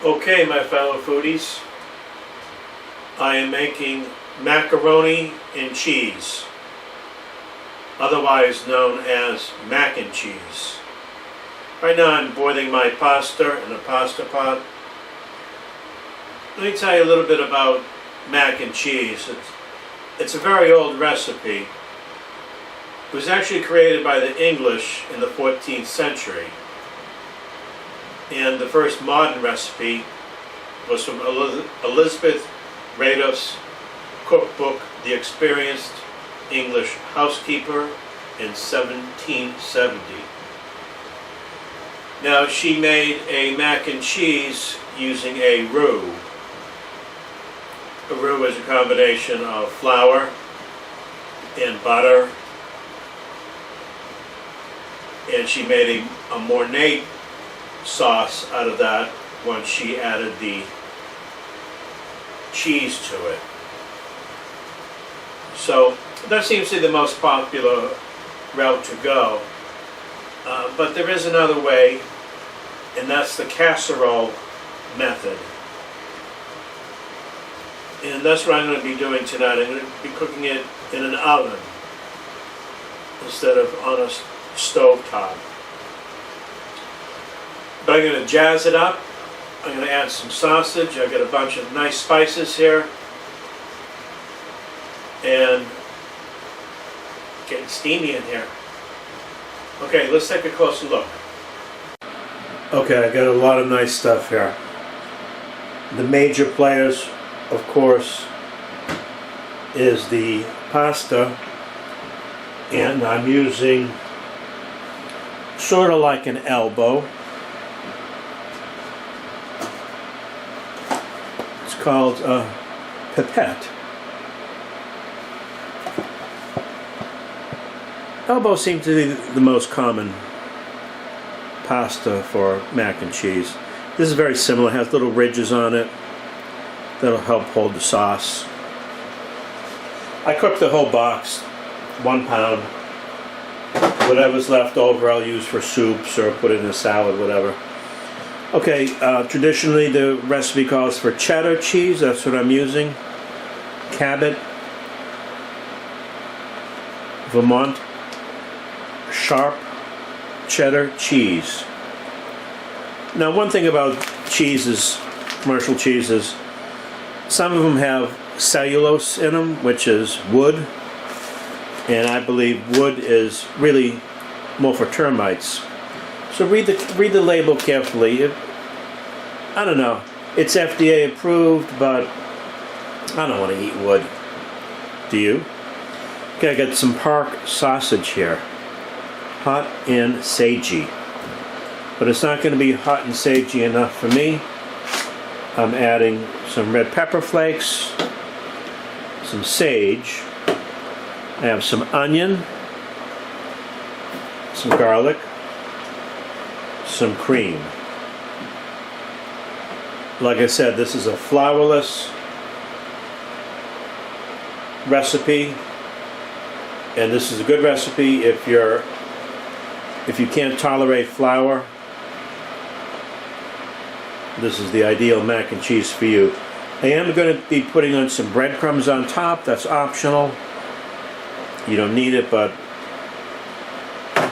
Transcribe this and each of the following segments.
Okay, my fellow foodies, I am making macaroni and cheese, otherwise known as mac and cheese. Right now I'm boiling my pasta in a pasta pot. Let me tell you a little bit about mac and cheese. It's a very old recipe. It was actually created by the English in the 14th century. And the first modern recipe was from Elizabeth Radoff's cookbook, The Experienced English Housekeeper, in 1770. Now, she made a mac and cheese using a roux. A roux is a combination of flour and butter, and she made a Mornay sauce out of that once she added the cheese to it. So that seems to be the most popular route to go. But there is another way, and that's the casserole method. And that's what I'm going to be doing tonight. I'm going to be cooking it in an oven instead of on a stove top. But I'm going to jazz it up. I'm going to add some sausage. I've got a bunch of nice spices here. And getting steamy in here. Okay, let's take a closer look. Okay, I got a lot of nice stuff here. The major players, of course, is the pasta. And I'm using sort of like an elbow. It's called a pipette. Elbow seems to be the most common pasta for mac and cheese. This is very similar. It has little ridges on it that'll help hold the sauce. I cooked the whole box, 1 pound. Whatever's left over I'll use for soups or put it in a salad, whatever. Okay, traditionally the recipe calls for cheddar cheese. That's what I'm using. Cabot, Vermont sharp cheddar cheese. Now, one thing about cheeses, commercial cheeses, some of them have cellulose in them, which is wood, and I believe wood is really more for termites. So read the label carefully. I don't know. It's FDA approved, but I don't want to eat wood. Do you? Okay, I got some park sausage here. Hot and sagey. But it's not going to be hot and sagey enough for me. I'm adding some red pepper flakes, some sage. I have some onion, some garlic, some cream. Like I said, this is a flourless recipe, and this is a good recipe if you can't tolerate flour. This is the ideal mac and cheese for you. I am going to be putting on some breadcrumbs on top. That's optional. You don't need it, but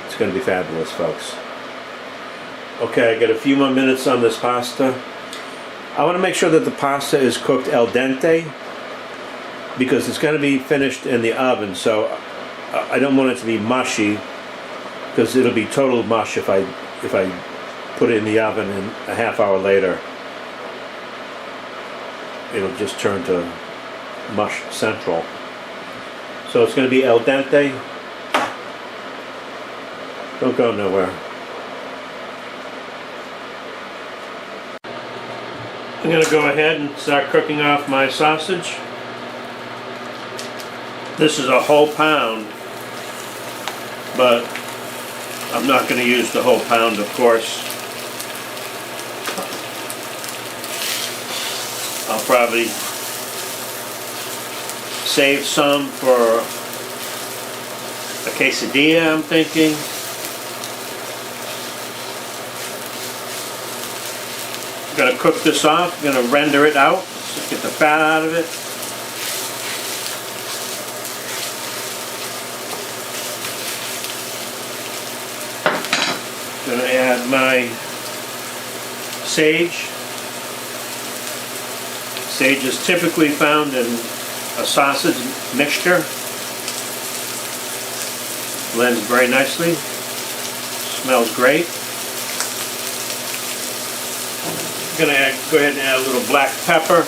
it's going to be fabulous, folks. Okay, I got a few more minutes on this pasta. I want to make sure that the pasta is cooked al dente because it's going to be finished in the oven, so I don't want it to be mushy because it'll be total mush if I put it in the oven and a half hour later it'll just turn to mush central. So it's going to be al dente. Don't go nowhere. I'm going to go ahead and start cooking off my sausage. This is a whole pound, but I'm not going to use the whole pound, of course. I'll probably save some for a quesadilla, I'm thinking. I'm going to cook this off. I'm going to render it out. Just get the fat out of it. Going to add my sage. Sage is typically found in a sausage mixture. Blends very nicely. Smells great. I'm going to go ahead and add a little black pepper.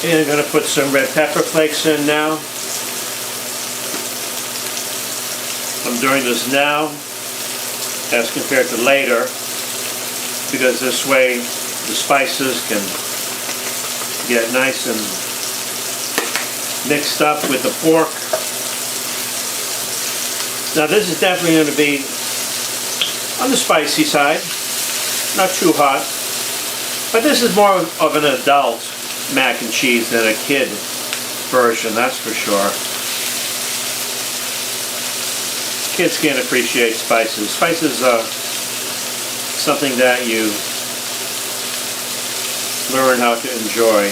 And I'm going to put some red pepper flakes in now. I'm doing this now as compared to later because this way the spices can get nice and mixed up with the pork. Now this is definitely going to be on the spicy side, not too hot, but this is more of an adult mac and cheese than a kid version, that's for sure. Kids can't appreciate spices. Spices are something that you learn how to enjoy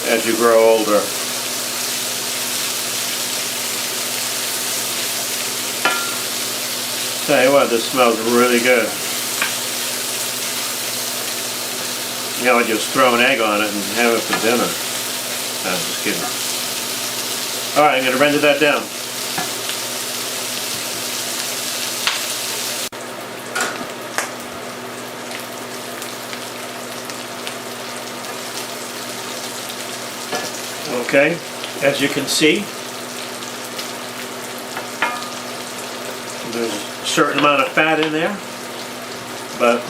as you grow older. Tell you what, this smells really good. You know, just throw an egg on it and have it for dinner. No, just kidding. Alright, I'm going to render that down. Okay, as you can see, there's a certain amount of fat in there, but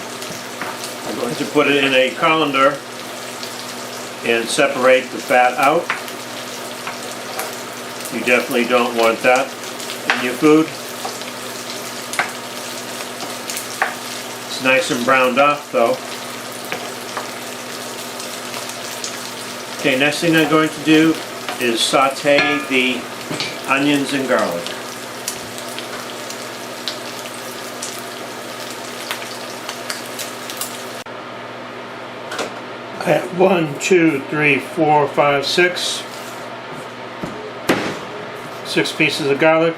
I'm going to put it in a colander and separate the fat out. You definitely don't want that in your food. It's nice and browned off though. Okay, next thing I'm going to do is saute the onions and garlic. I have 1, 2, 3, 4, 5, 6. 6 pieces of garlic.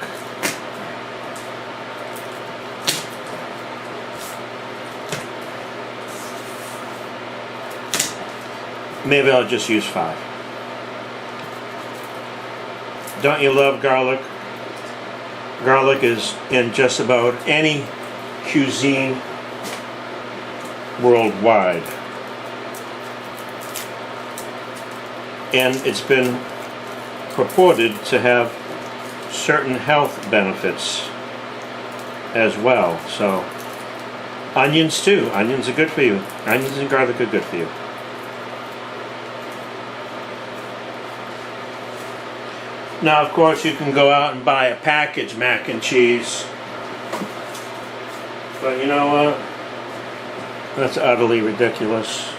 Maybe I'll just use 5. Don't you love garlic? Garlic is in just about any cuisine worldwide. And it's been purported to have certain health benefits as well. So, onions too. Onions are good for you. Onions and garlic are good for you. Now, of course, you can go out and buy a packaged mac and cheese. But you know what? That's utterly ridiculous.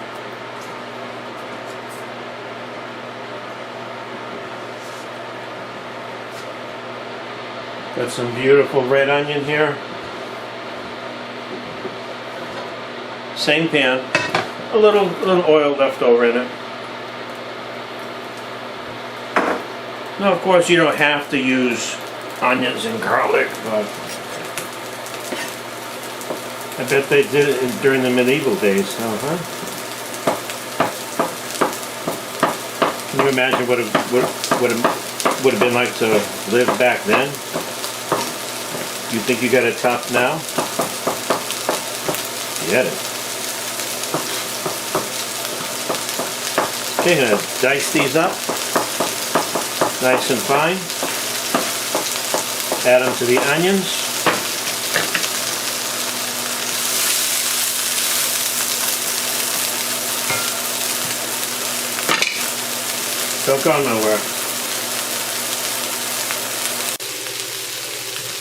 Got some beautiful red onion here. Same pan. A little oil left over in it. Now, of course, you don't have to use onions and garlic, but I bet they did it during the medieval days. Can you imagine what it would have been like to live back then? You think you got it tough now? Get it. Okay, I'm going to dice these up nice and fine. Add them to the onions. Don't go nowhere.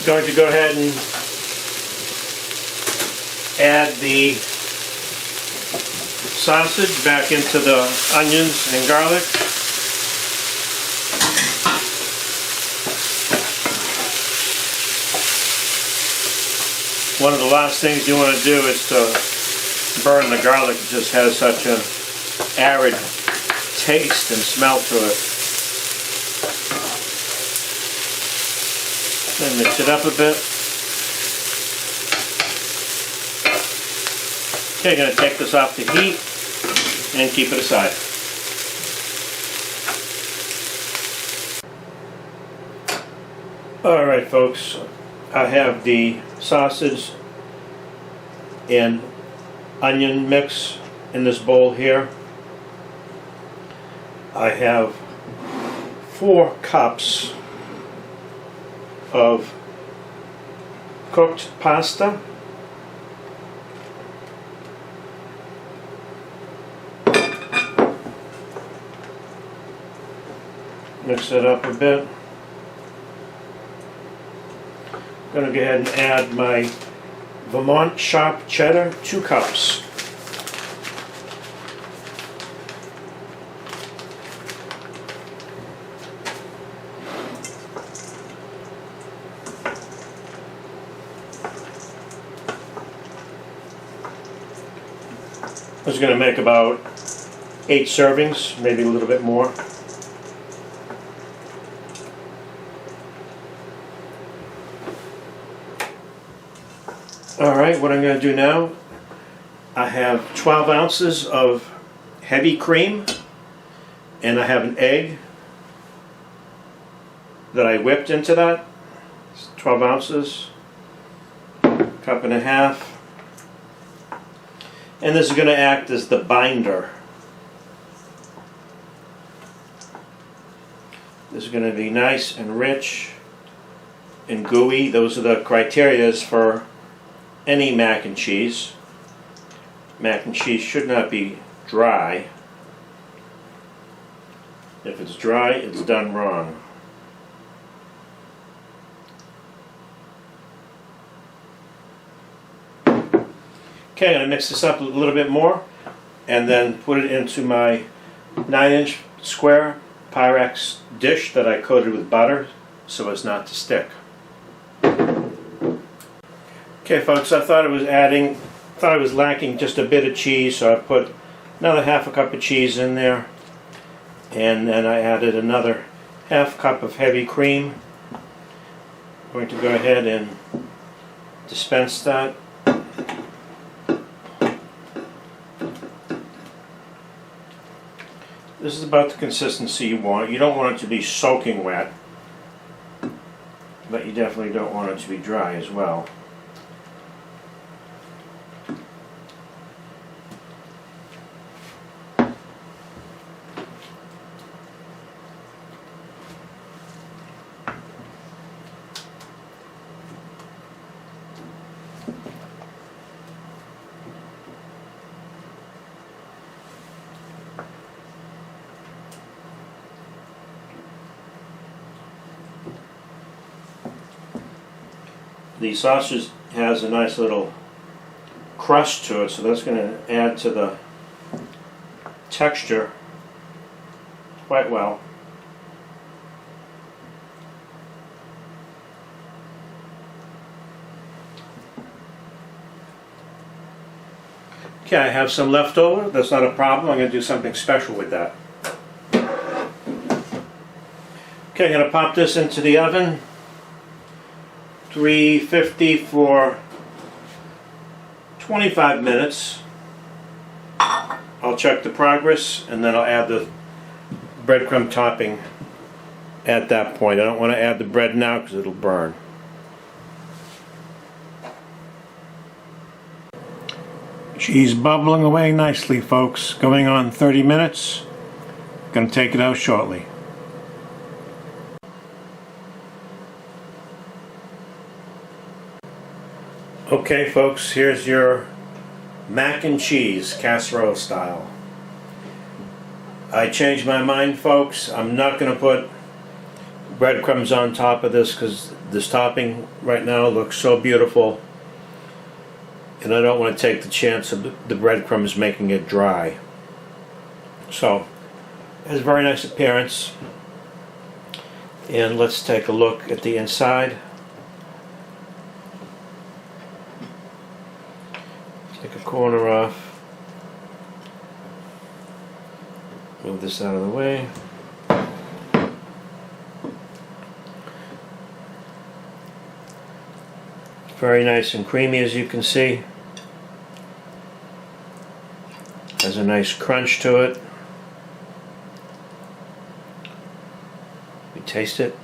Going to go ahead and add the sausage back into the onions and garlic. One of the last things you want to do is to burn the garlic. It just has such an arid taste and smell to it. Then mix it up a bit. Okay, going to take this off the heat and keep it aside. Alright folks, I have the sausage and onion mix in this bowl here. I have 4 cups of cooked pasta. Mix it up a bit. I'm going to go ahead and add my Vermont sharp cheddar, 2 cups. I was going to make about 8 servings, maybe a little bit more. Alright, what I'm going to do now, I have 12 ounces of heavy cream, and I have an egg that I whipped into that. It's 12 ounces, cup and a half. And this is going to act as the binder. This is going to be nice and rich and gooey. Those are the criterias for any mac and cheese. Mac and cheese should not be dry. If it's dry, it's done wrong. Okay, I'm going to mix this up a little bit more and then put it into my 9-inch square Pyrex dish that I coated with butter so as not to stick. Okay folks, I thought I was lacking just a bit of cheese, so I put another half a cup of cheese in there, and then I added another half cup of heavy cream. I'm going to go ahead and dispense that. This is about the consistency you want. You don't want it to be soaking wet, but you definitely don't want it to be dry as well. The sausage has a nice little crust to it, so that's going to add to the texture quite well. Okay, I have some left over. That's not a problem. I'm going to do something special with that. Okay, I'm going to pop this into the oven. 350 for 25 minutes. I'll check the progress and then I'll add the breadcrumb topping at that point. I don't want to add the bread now because it'll burn. Cheese bubbling away nicely, folks. Going on 30 minutes. Gonna take it out shortly. Okay folks, here's your mac and cheese casserole style. I changed my mind folks. I'm not going to put breadcrumbs on top of this because this topping right now looks so beautiful, and I don't want to take the chance of the breadcrumbs making it dry. So it has a very nice appearance, and let's take a look at the inside. corner off. Move this out of the way. Very nice and creamy, as you can see. Has a nice crunch to it. We taste it.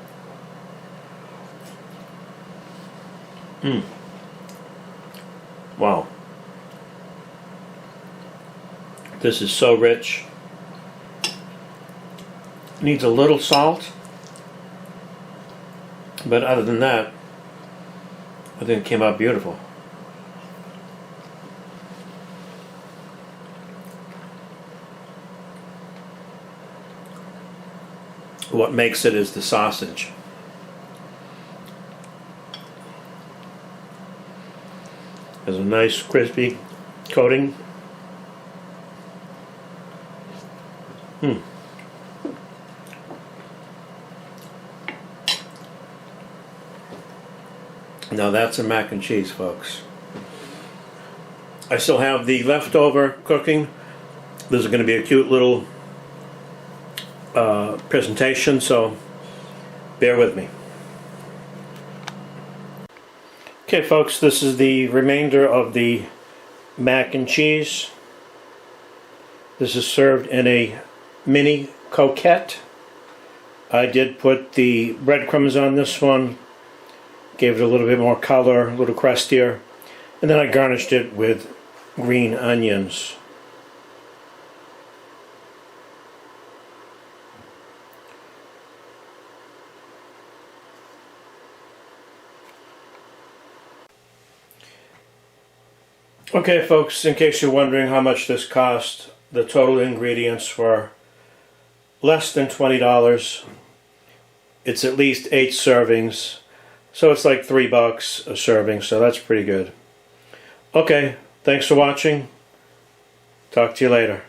Wow. This is so rich. Needs a little salt, but other than that, I think it came out beautiful. What makes it is the sausage. Has a nice crispy coating. Now that's a mac and cheese, folks. I still have the leftover cooking. This is going to be a cute little presentation, so bear with me. Okay, folks, this is the remainder of the mac and cheese. This is served in a mini croquette. I did put the breadcrumbs on this one, gave it a little bit more color, a little crustier, and then I garnished it with green onions. Okay, folks, in case you're wondering how much this cost, the total ingredients were less than $20. It's at least 8 servings, so it's like $3 a serving, so that's pretty good. Okay, thanks for watching. Talk to you later.